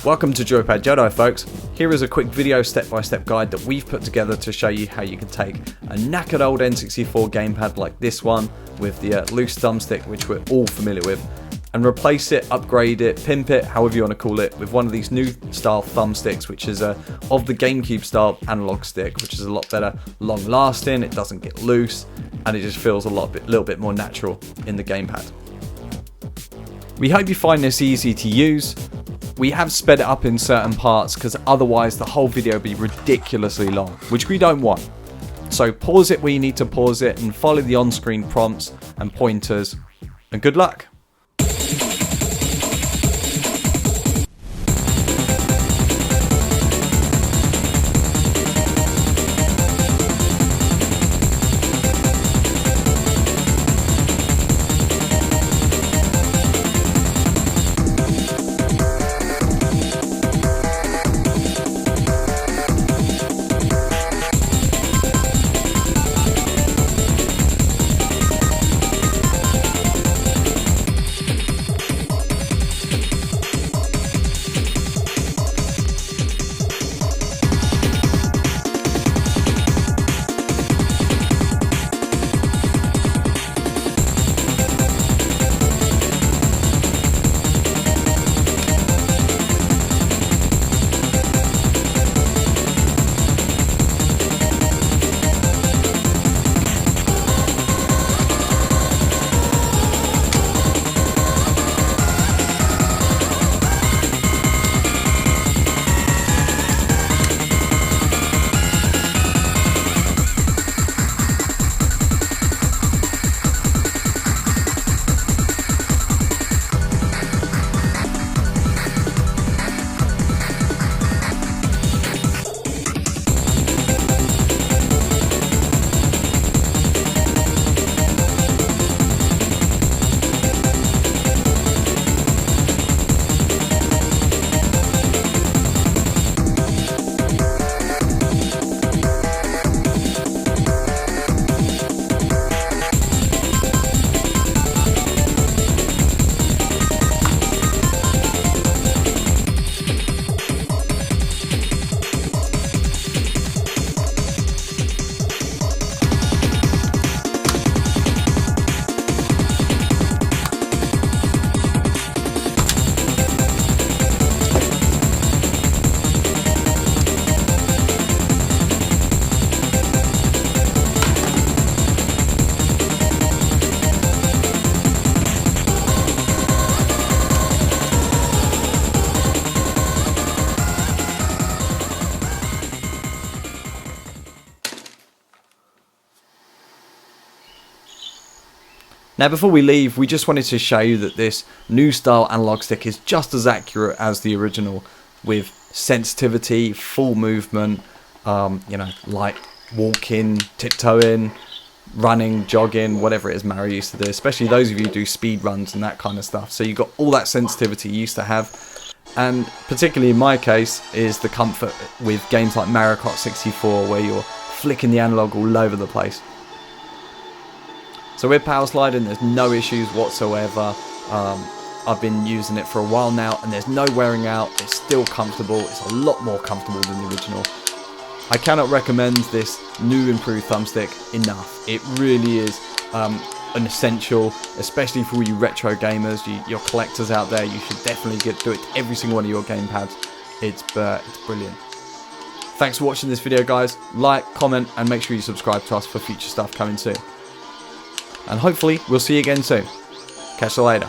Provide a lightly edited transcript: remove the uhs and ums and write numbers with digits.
Welcome to Joypad Jedi, folks. Here is a quick video step-by-step guide that we've put together to show you how you can take a knackered old N64 gamepad like this one with the loose thumbstick, which we're all familiar with, and replace it, upgrade it, pimp it, however you want to call it, with one of these new style thumbsticks, which is of the GameCube style analog stick, which is a lot better, long lasting, it doesn't get loose, and it just feels a little bit more natural in the gamepad. We hope you find this easy to use. We have sped it up in certain parts because otherwise the whole video would be ridiculously long, which we don't want. So pause it where you need to pause it and follow the on-screen prompts and pointers, and good luck. Now before we leave, we just wanted to show you that this new style analog stick is just as accurate as the original, with sensitivity, full movement, like walking, tiptoeing, running, jogging, whatever it is Mario used to do, especially those of you who do speed runs and that kind of stuff. So you've got all that sensitivity you used to have, and particularly in my case is the comfort with games like Mario Kart 64 where you're flicking the analog all over the place. So with power sliding, there's no issues whatsoever. I've been using it for a while now and there's no wearing out. It's still comfortable. It's a lot more comfortable than the original. I cannot recommend this new improved thumbstick enough. It really is an essential, especially for all you retro gamers, your collectors out there. You should definitely do it to every single one of your gamepads. It's brilliant. Thanks for watching this video, guys. Like, comment, and make sure you subscribe to us for future stuff coming soon. And hopefully we'll see you again soon. Catch you later.